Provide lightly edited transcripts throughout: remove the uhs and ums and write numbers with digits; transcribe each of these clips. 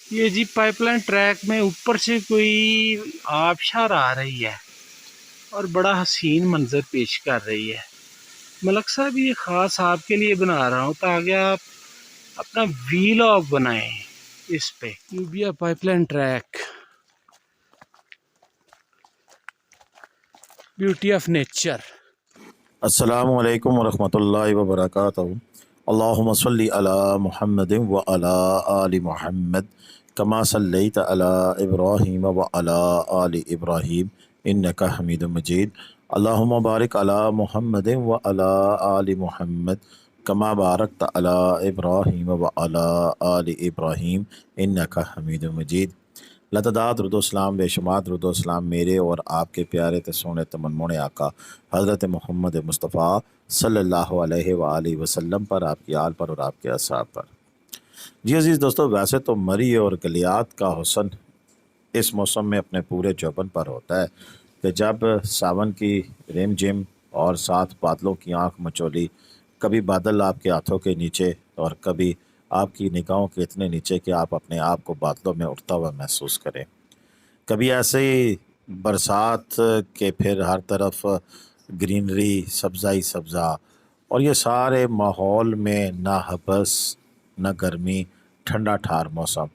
یہ جی pipe line track میں اوپر سے کوئی آبشار آ رہی ہے اور بڑا حسین منظر پیش کر رہی ہے۔ ملک صاحب یہ خاص آپ کے لیے بنا رہا ہوں تاکہ آپ اپنا ویلاگ بنائیں اس پہ۔ Ayubia pipeline track, beauty of nature. السلام علیکم ورحمۃ اللہ وبرکاتہ۔ اللہم صلی علی محمد وعلی آل محمد کما صلیت علی ابراہیم وعلی آل ابراہیم انک حمید مجید۔ اللہم بارک علی محمد وعلی آل محمد کما بارکت علی ابراہیم وعلی آل ابراہیم انک حمید مجید۔ لتعداد درود و اسلام بے شمار درود و اسلام میرے اور آپ کے پیارے تے سونے تے منمونے آقا حضرت محمد مصطفیٰ صلی اللہ علیہ وآلہ وسلم پر، آپ کی آل پر اور آپ کے اصحاب پر۔ جی عزیز دوستو، ویسے تو مری اور گلیات کا حسن اس موسم میں اپنے پورے چوبن پر ہوتا ہے کہ جب ساون کی رم جم اور ساتھ بادلوں کی آنکھ مچولی، کبھی بادل آپ کے ہاتھوں کے نیچے اور کبھی آپ کی نگاہوں کے اتنے نیچے کہ آپ اپنے آپ کو بادلوں میں اڑتا ہوا محسوس کریں، کبھی ایسے ہی برسات کے پھر ہر طرف گرینری، سبزہ سبزہ، اور یہ سارے ماحول میں نہ ہبس نہ گرمی، ٹھنڈا ٹھار موسم۔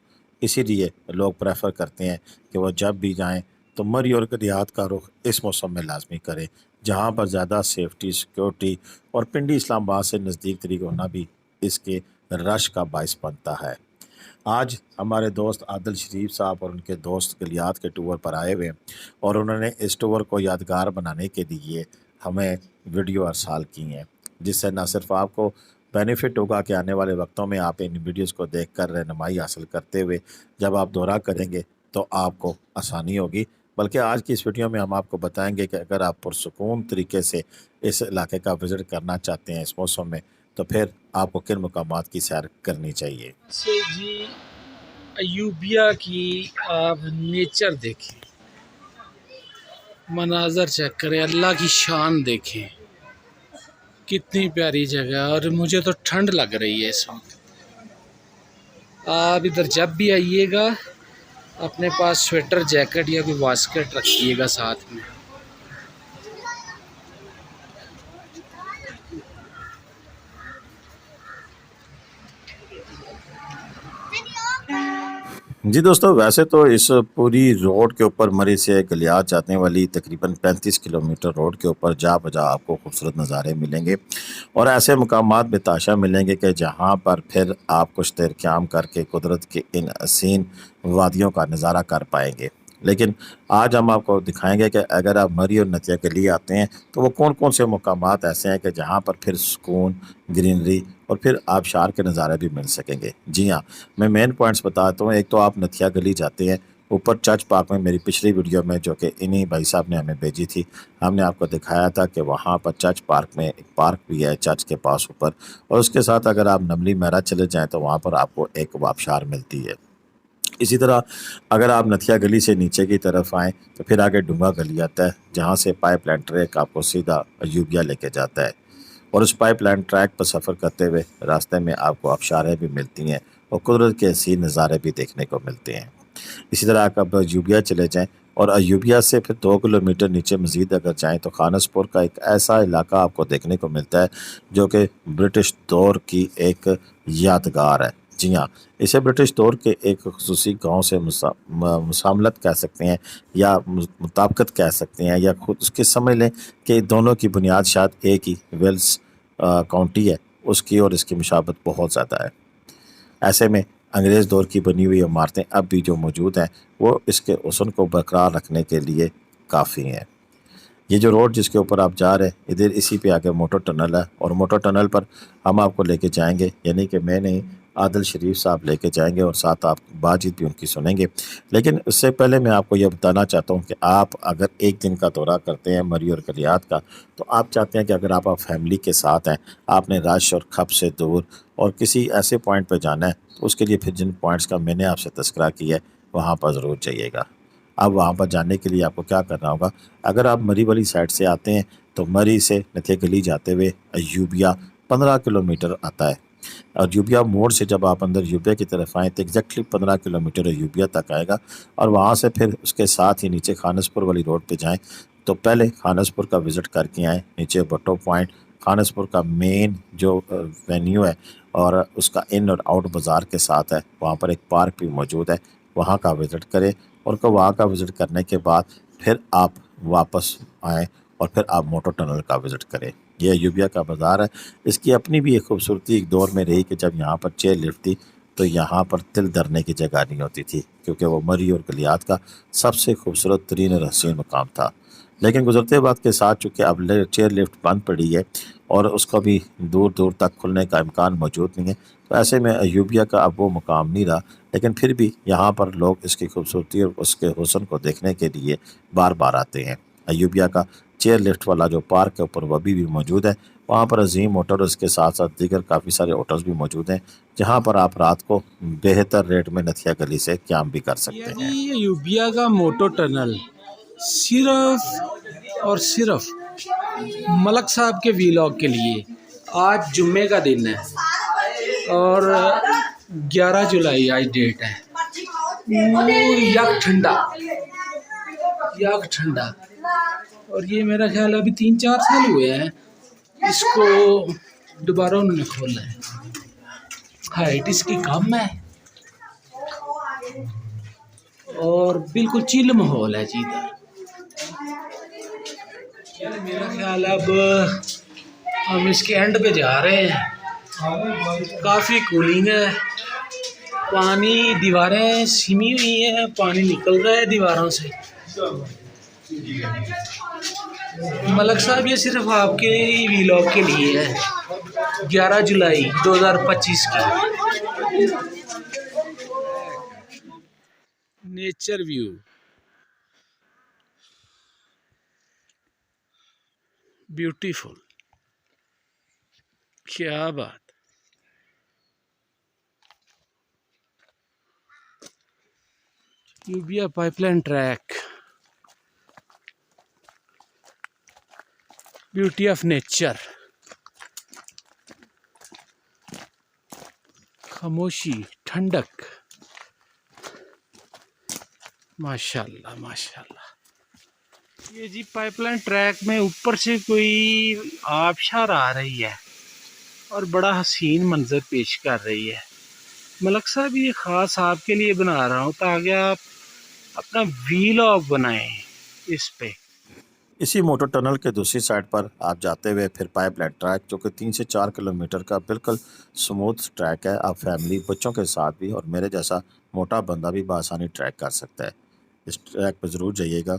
اسی لیے لوگ پریفر کرتے ہیں کہ وہ جب بھی جائیں تو مری اور گلیات کا رخ اس موسم میں لازمی کریں، جہاں پر زیادہ سیفٹی، سیکیورٹی اور پنڈی اسلام آباد سے نزدیک طریق ہونا بھی اس کے رش کا باعث بنتا ہے۔ آج ہمارے دوست عادل شریف صاحب اور ان کے دوست گلیات کے ٹور پر آئے ہوئے ہیں اور انہوں نے اس ٹور کو یادگار بنانے کے لیے ہمیں ویڈیو ارسال کی ہیں، جس سے نہ صرف آپ کو بینیفٹ ہوگا کہ آنے والے وقتوں میں آپ ان ویڈیوز کو دیکھ کر رہنمائی حاصل کرتے ہوئے جب آپ دورہ کریں گے تو آپ کو آسانی ہوگی، بلکہ آج کی اس ویڈیو میں ہم آپ کو بتائیں گے کہ اگر آپ پرسکون طریقے سے اس علاقے کا وزٹ کرنا چاہتے ہیں اس موسم میں تو پھر آپ کو کن مقامات کی سیر کرنی چاہیے۔ سے جی ایوبیا کی آپ نیچر دیکھیں، مناظر چیک کریں، اللہ کی شان دیکھیں، کتنی پیاری جگہ ہے۔ اور مجھے تو ٹھنڈ لگ رہی ہے اس وقت۔ آپ ادھر جب بھی آئیے گا اپنے پاس سویٹر، جیکٹ یا کوئی واسکٹ رکھیے گا ساتھ میں۔ جی دوستو، ویسے تو اس پوری روڈ کے اوپر مری سے گلیات جانے والی تقریباً 35 کلومیٹر روڈ کے اوپر جا بجا آپ کو خوبصورت نظارے ملیں گے اور ایسے مقامات بتاشا ملیں گے کہ جہاں پر پھر آپ کچھ دیر قیام کر کے قدرت کے ان حسین وادیوں کا نظارہ کر پائیں گے۔ لیکن آج ہم آپ کو دکھائیں گے کہ اگر آپ مری اور نتیا کے لیے آتے ہیں تو وہ کون کون سے مقامات ایسے ہیں کہ جہاں پر پھر سکون، گرینری اور پھر آبشار کے نظارے بھی مل سکیں گے۔ جی ہاں، میں مین پوائنٹس بتاتا ہوں۔ ایک تو آپ نتیا گلی جاتے ہیں، اوپر چرچ پارک میں میری پچھلی ویڈیو میں جو کہ انہی بھائی صاحب نے ہمیں بھیجی تھی، ہم نے آپ کو دکھایا تھا کہ وہاں پر چرچ پارک میں ایک پارک بھی ہے چرچ کے پاس اوپر، اور اس کے ساتھ اگر آپ نملی میرا چلے جائیں تو وہاں پر آپ کو ایک آبشار ملتی ہے۔ اسی طرح اگر آپ نتیا گلی سے نیچے کی طرف آئیں تو پھر آگے ڈونگا گلی آتا ہے، جہاں سے پائپ لائن ٹریک آپ کو سیدھا ایوبیا لے کے جاتا ہے، اور اس پائپ لائن ٹریک پر سفر کرتے ہوئے راستے میں آپ کو آبشاریں بھی ملتی ہیں اور قدرت کے حسین نظارے بھی دیکھنے کو ملتے ہیں۔ اسی طرح آپ ایوبیا چلے جائیں اور ایوبیا سے پھر 2 کلومیٹر نیچے مزید اگر جائیں تو خانس پور کا ایک ایسا علاقہ آپ کو دیکھنے کو ملتا ہے جو کہ برٹش دور کی ایک یادگار ہے۔ جی ہاں، اسے برٹش دور کے ایک خصوصی گاؤں سے مساملت کہہ سکتے ہیں یا مطابقت کہہ سکتے ہیں، یا خود اس کے سمجھ لیں کہ دونوں کی بنیاد شاید ایک ہی ویلز کاؤنٹی ہے، اس کی اور اس کی مشابہت بہت زیادہ ہے۔ ایسے میں انگریز دور کی بنی ہوئی عمارتیں اب بھی جو موجود ہیں وہ اس کے حسن کو برقرار رکھنے کے لیے کافی ہیں۔ یہ جو روڈ جس کے اوپر آپ جا رہے ہیں، ادھر اسی پہ آگے موٹر ٹنل ہے، اور موٹر ٹنل پر ہم آپ کو لے کے جائیں گے، یعنی کہ میں نہیں، عادل شریف صاحب لے کے جائیں گے، اور ساتھ آپ بات چیت بھی ان کی سنیں گے۔ لیکن اس سے پہلے میں آپ کو یہ بتانا چاہتا ہوں کہ آپ اگر ایک دن کا دورہ کرتے ہیں مری اور گلیات کا، تو آپ چاہتے ہیں کہ اگر آپ فیملی کے ساتھ ہیں، آپ نے رش اور کھپ سے دور اور کسی ایسے پوائنٹ پہ جانا ہے، تو اس کے لیے پھر جن پوائنٹس کا میں نے آپ سے تذکرہ کیا ہے وہاں پر ضرور جائیے گا۔ اب وہاں پر جانے کے لیے آپ کو کیا کرنا ہوگا؟ اگر آپ مری والی سائڈ سے آتے ہیں تو مری سے نتیا گلی جاتے ہوئے ایوبیا 15 کلومیٹر آتا ہے، اور یوبیا موڑ سے جب آپ اندر یوبیا کی طرف آئیں تو ایگزیکٹلی 15 کلومیٹر یوبیا تک آئے گا، اور وہاں سے پھر اس کے ساتھ ہی نیچے خانسپور والی روڈ پہ جائیں تو پہلے خانسپور کا وزٹ کر کے آئیں، نیچے بٹو پوائنٹ خانسپور کا مین جو وینیو ہے اور اس کا ان اور آؤٹ بازار کے ساتھ ہے، وہاں پر ایک پارک بھی موجود ہے، وہاں کا وزٹ کریں، اور وہاں کا وزٹ کرنے کے بعد پھر آپ واپس آئیں اور پھر آپ موٹو ٹنل کا وزٹ کریں۔ یہ یوبیا کا بازار ہے، اس کی اپنی بھی ایک خوبصورتی ایک دور میں رہی کہ جب یہاں پر چیئر لفٹ تھی تو یہاں پر تل دھرنے کی جگہ نہیں ہوتی تھی، کیونکہ وہ مری اور گلیات کا سب سے خوبصورت ترین اور حسین مقام تھا۔ لیکن گزرتے وقت کے ساتھ چونکہ اب چیئر لفٹ بند پڑی ہے اور اس کو بھی دور دور تک کھلنے کا امکان موجود نہیں ہے، تو ایسے میں ایوبیا کا اب وہ مقام نہیں رہا، لیکن پھر بھی یہاں پر لوگ اس کی خوبصورتی اور اس کے حسن کو دیکھنے کے لیے بار بار آتے ہیں۔ ایوبیا کا چیئر لفٹ والا جو پارک ہے اوپر وہ بھی موجود ہے، وہاں پر عظیم ہوٹل اس کے ساتھ ساتھ دیگر کافی سارے ہوٹلز بھی موجود ہیں جہاں پر آپ رات کو بہتر ریٹ میں نتھیا گلی سے قیام بھی کر سکتے ہیں۔ یہ یوبیا کا موٹو ٹنل صرف اور صرف ملک صاحب کے ویلاگ کے لیے، آج جمعے کا دن ہے اور 11 جولائی آج ڈیٹ ہے، یک ٹھنڈا، اور یہ میرا خیال ابھی 3-4 سال ہوئے ہیں اس کو دوبارہ انہوں نے کھولا ہے۔ ہائٹ اس کی کم ہے اور بالکل چل ماحول ہے جی ادھر۔ میرا خیال اب ہم اس کے اینڈ پہ جا رہے ہیں، کافی کولنگ ہے، پانی دیواریں سمی ہوئی ہیں، پانی نکل رہا ہے دیواروں سے۔ ملک صاحب یہ صرف آپ کے ویلاگ کے لیے ہے، 11 جولائی 2025 کی۔ نیچر ویو بیوٹیفل، کیا بات۔ Ayubia pipeline track, beauty of nature, خاموشی، ٹھنڈک، ماشاءاللہ ماشاءاللہ۔ یہ جی پائپ لائن ٹریک میں اوپر سے کوئی آبشار آ رہی ہے اور بڑا حسین منظر پیش کر رہی ہے۔ ملک صاحب یہ خاص آپ کے لیے بنا رہا ہوں تاکہ آپ اپنا ویلاگ بنائیں اس پہ۔ اسی موٹر ٹنل کے دوسری سائڈ پر آپ جاتے ہوئے پھر پائپ لائن ٹریک جو کہ 3 سے 4 کلومیٹر کا بالکل سموتھ ٹریک ہے، آپ فیملی بچوں کے ساتھ بھی اور میرے جیسا موٹا بندہ بھی بآسانی ٹریک کر سکتا ہے۔ اس ٹریک پہ ضرور جائیے گا،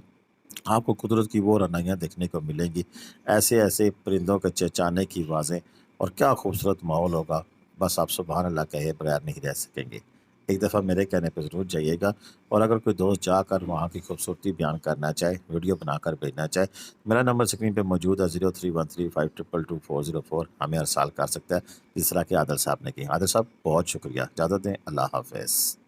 آپ کو قدرت کی وہ رونائیاں دیکھنے کو ملیں گی، ایسے ایسے پرندوں کے چہچانے کی آوازیں، اور کیا خوبصورت ماحول ہوگا، بس آپ سبحان اللہ کہے بغیر نہیں رہ سکیں گے۔ ایک دفعہ میرے کہنے پہ ضرور جائیے گا، اور اگر کوئی دوست جا کر وہاں کی خوبصورتی بیان کرنا چاہے، ویڈیو بنا کر بھیجنا چاہے، میرا نمبر اسکرین پہ موجود ہے 031352222404، ہمیں ارسال کر سکتا ہے، جس طرح کہ عادل صاحب نے کی۔ عادل صاحب بہت شکریہ، اجازت دیں، اللہ حافظ۔